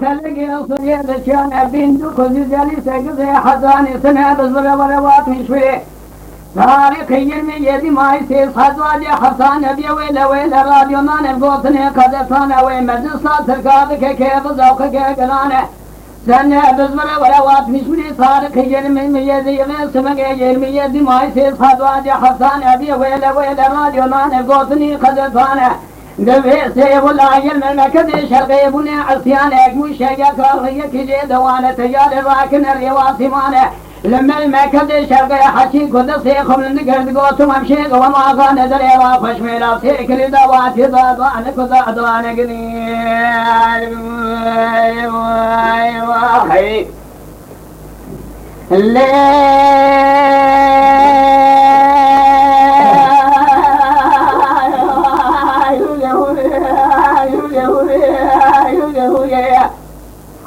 تلقي صيد كان بندق جلس قضي حزاني سنة بزر ولوات مشفي تاريخ يرمي يدي ما يصير حزواجي حسان بي ويلا ويلا راديو ما نبغوتني قدسانا وين مجلسات سرقاتك كيف ذوقك قلانه سنة بزر ولوات مشفي تاريخ يرمي يدي من سمك يرمي يدي ما يصير حزواجي حسان بي ويلا ويلا راديو ما نبغوتني قدسانا دفع سيب العين المكد شرقي بني عصيانك مشيقك رغيك جيد وانا تجال راكن الرواسي مانه لما المكد شرقي حشي كد سيخم لنقرد قوتم امشيق وما غان دري وافش ميلا سيك لدواتي ضادوان كضادوان قدير واخي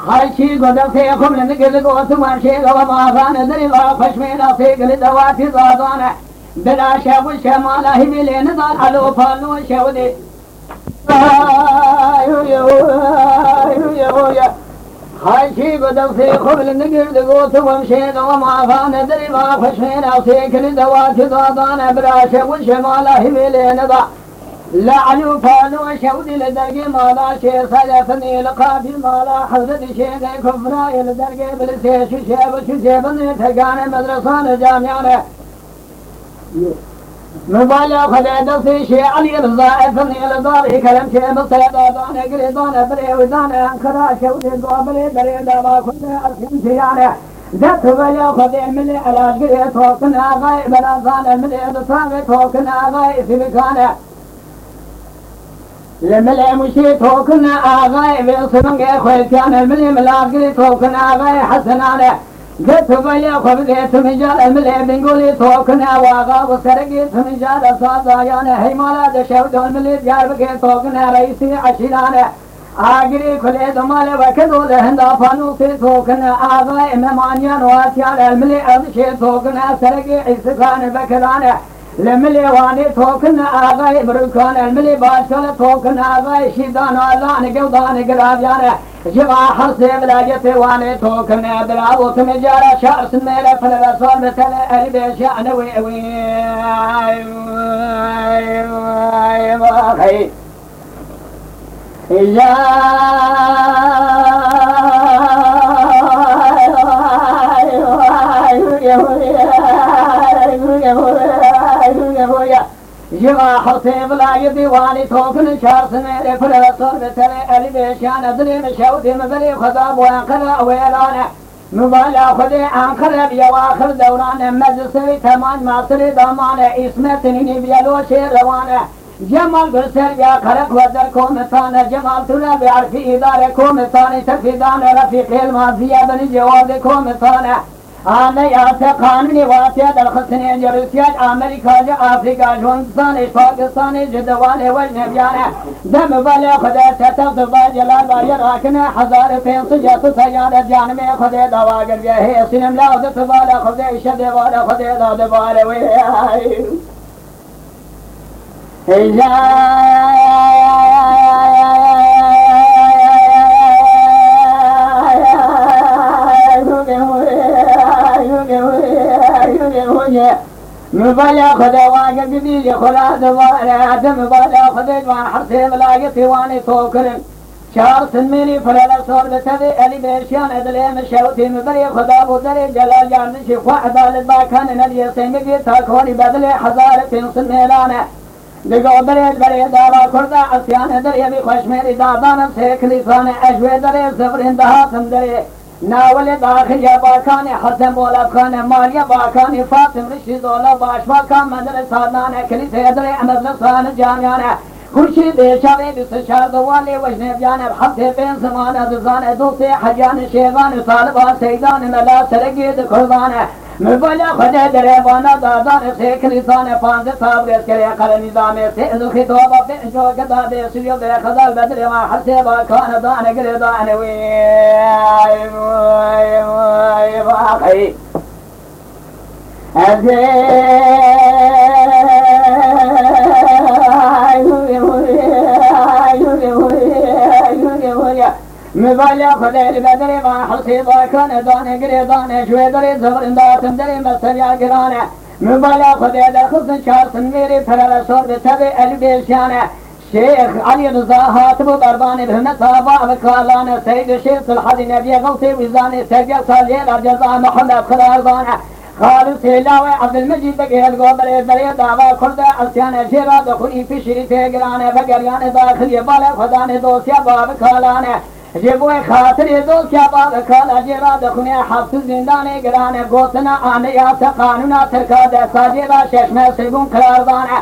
خالشي قدر سيخم لنقل قوتم ومشيق وما غان دري وافش ميلا سيك لدواتي ضادوان بلا شاب الشمال هبلين ضال حلو فالو شودي خالشي قدر سيخم لنقل قوتم ومشيق وما غان دري وافش ميلا سيك لدواتي ضادوان بلا شاب الشمال هبلين ضال لعنو فالو شودي لدرجي مالا شيء سلفني لقابي مالا حضرت شيء كفراء لدرجي بلسي ششيب نتقان مدرسان جامعنا مبالا خلاد في شيء علي الضائفني لداري كلام شيء بصيدا دانا قريدانا بريودانا انكرا شودي دوابلي بريدا ما كنت ارسم شيانا ذات بلا خذي من على قريد توكنا غايب الانسان من الصامت توكنا غايب في مكانه لملئ مشي توكنا آغاي بيصمن خوي كان الملئ ملاقي توكنا آغاي حسنانه قلت بيا خبزيت مجال الملئ بنقولي توكنا واغا وسرقيت مجال صادايانه هي مالا دشود الملئ جاربك توكنا رئيسي عشيرانه آقري كل دمال وكذو لهندا فانوسي توكنا آغاي ممانيان واسيان الملئ أبشي توكنا سرقي عيسكان بكرانه لملي واني توكنا آغاي بركان الملي باشكال توكنا آغاي شيدان والان قودان قرابيانا جوا حرسي بلاجتي واني توكنا بلاوت مجارة شخص ميلا فلرسول مثل أربي شأن وي واخي جوا حصيب لا يديواني توكن شارس ميري فلسور بتري ألبيشان أدري مشودي مبلي خضاب وانقر ويلانه مبالا خذي انقر بيواخر دوران مجلسي تمان ماصري دامانه اسمتني بيلو شير روانه جمال برسل يا خلق ودر كومتان جمال تنا بعرفي إدارة كومتان تفيدان رفيق الماضية بني جواب كومتان أنا يعتقانني واسياد الخصنين جروسياد أمريكا أفريقيا جونستان باكستان جدوان والنبيانة دم بالي خدا ستفضل جلال باير راكنا حزار فين صجات سيارة جان में خدا دواگر جه سنم لاود تبالا خدا شد والا خدا داد بالا وي مبالا خدا واجب بيجي خلا دوالا دم بالا خدا جوان حرسي ملاقتي واني توكلن شهر سنميني فلالا صور بتدي ألي بيشيان أدلي مشاوتي مبري خدا بودري جلال جاندشي خواهدا للباكان نلي سيمكي تاكوني بدلي حزارة تنصن ميلانه دقو بريد بريد دارا كردا عصيان دري بي خوشميري دادانا سيكلي صاني أجوي دري سفرين دهاتم دري ناول داخل يا باكاني حسن بولا خان ماليا باكاني فاطم رشيد دولا باش باكان مدرسة دانا كليسة دري مدرسة جامعانا خورشید شاوی بسشار دوالی وجنه بیان بحث بین زمان دزان دوستی حجان شیغان طالبان سیدان ملا سرگید قربان مبالا خود دریبانا دادان سیکلیسان پانز تابرس کری قل نظام سیدو خطوبا بینجو کداده سویو بی خدال بدر ما حسی باکان دان گردان وی باقی مبالي خدير بدري ما حرصي باكان داني قريضاني شوي دري زبر انداتم دري مستريا قراني مبالي خدير خصن شارسن ميري فرلا صور بتبي البيشاني شيخ علي رضا هاتب ضرباني بهمة صابا بكالاني سيد الشيخ الحدي نبي غوثي وزاني سجل صالي الجزاء محمد خلالباني خالد سيلاوي عبد المجيد بقيه القبر بريد دعوة كل أسيان جيرا دخولي في شريطة قراني بقريان داخل يبالي خداني دوسيا باب كالاني جبوي خاطري دوسيا باب كالا جيرا دخولي حفظ زنداني قراني قوتنا آنيا تقانونا تركاد ساجيرا ششمه سيبون قرارباني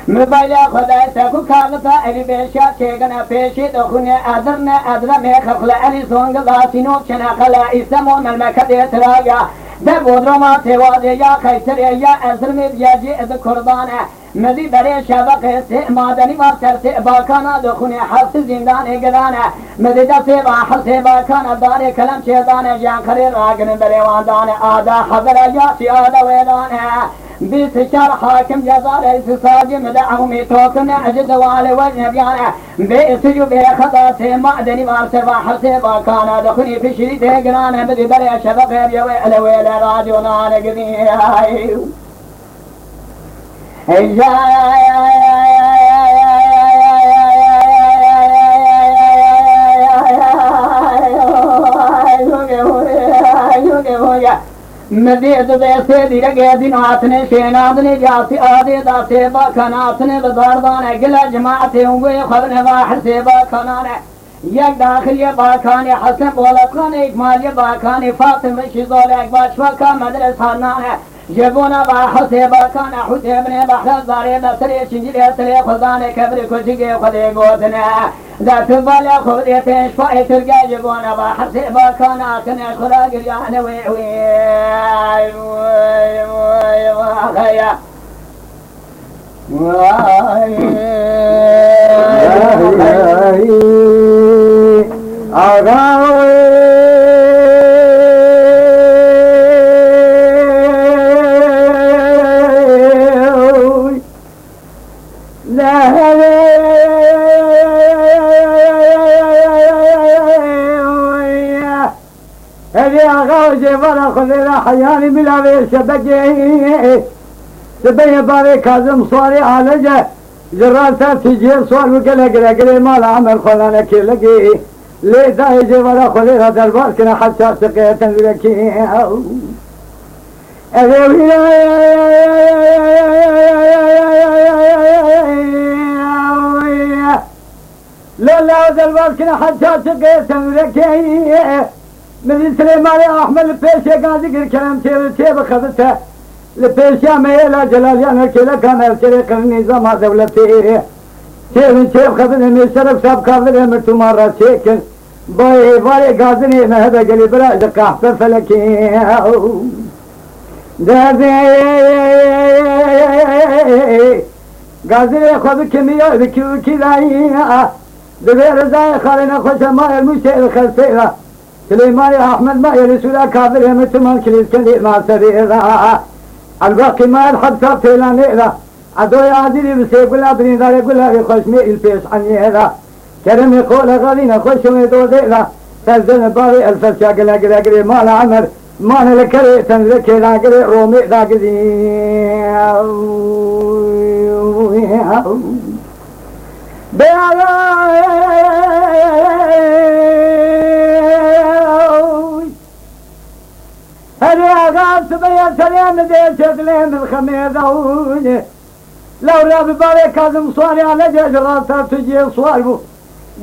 مبايا خدای سکو کالتا علی بیشا چگنا پیشی دخونه ادرنا ادرا میخخل علی سونگ داسینو چنا خلا اسمو ملمکت اترایا ده بودرما تواده یا خیسر یا ازرمی بیاجی از کردانه مدی برای شبق سه مادنی و سرسه باکانا دخونه حفظ زندان گدانه مدی دسته و حفظ باکانا داره کلم چیدانه جان خری راگن برای واندانه آدا حضر یا سیاده ویدانه بیس شر حاکم جزار ایس ساجی مدعومی توکن عجد وال وجنبیانه بیس جو بی خدا سه مادنی و سرسه و حفظ باکانا دخونه في شریط گرانه مدی برای شبق بیوی الویل راجونان گدیه مزید ویسے دیرگے دن آتنے شینادنے جاسی آدھے داسے باکھناتنے بزاردانے گلہ جماعتے ہوئے خبرنے واحر سے باکھنانے یک داخلی باکھانے حسن بولتخانے اکمالی باکھانے فاطم رشیدول ایک باشوکا مدرسانانے جبونا باحث باکان حسین بحر زاره بسری چنجری سری خزانه کبر کشگی خودی گوتنه ذات بالا خودی تشفای ترگی جبونا باحث باکان آتنه خدا گریان وی جبارا خلينا حياني ملاوي شبكي سبي باري كاظم صاري عالجة جرالتا تجي صار وقلا قلا قلا مال عمل خلانا كيلقي ليه داي جبارا خلينا دربار كنا حتى سقيا تنزلكي لا دربار كنا حتى سقيا تنزلكي من سليمان احمد البيشي قاعد يقول كلام تيب خذته البيشي ميلا جلاليان الكلا كان الشريك النظام دولتي تيب خذني من الشرف ساب كاظر مرتو مرة شيكن باي قاعدني ما هذا قلي بلا دقاح فلكي قاعدني ياخذ كمية كذا دغير زاي خالنا خوش ما المشي الخلفيرة سليمان احمد ما يرسولا كافر يمتمان كليس كلي ما سريرا الباقي ما الحبسة تيلانيرا عدوي عادلي بسيقولا بني دار يقولا يخشمي البيش عنيرا كرم يقول غالينا خشمي دوزيرا تزن باري الفسيا قلا قلا قلي ما لعمر ما نلكري تنزكي لا قلي رومي لا قلي هذي أغاب سبيا سليم دي شكلين الخميدة لو راب باري كاظم صواري على جرالتا تجي صواربو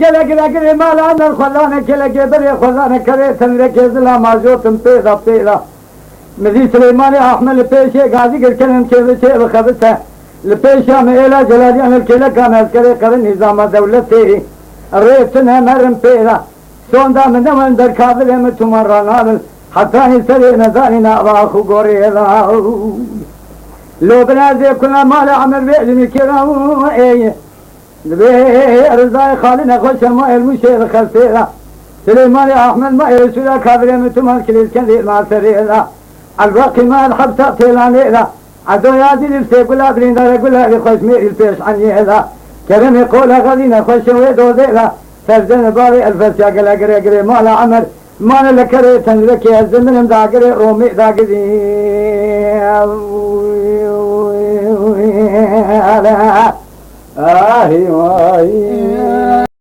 قلا قلا قلا ما لعنا الخلانا كلا قبري خلانا كري تنركي زلا مازوتم بيضا بيضا مذي سليماني أحمد البيشي قاعد يقول كلم كيف شيء بخبته البيشي مئلا جلاليان الكلا كان أذكري قرن نظام دولتي الرئيسنا مرم بيضا سون دا من دمان در كابل همتو مرانال حتى يسري نزاننا واخو قريضا لو بنازي كنا مال عمر بيعلمي كراو ايه رضاي خالنا خوش الماء المشير خلفيرا سليمان احمد ما يرسولا كابل همتو مال كليس كندير ما سريرا الباقي ما الحبسة تيلانيرا عدو يا دي الفتي قول أدرين دار قول هذه خوش ميري الفيش عني هذا كرم يقول غدينا خوش ويدو ذيلا سجدن باري الفتي قل أقري أقري ما لا عمل ما لكري تنلك يا الزمن دا أقري رومي دا قدي آهي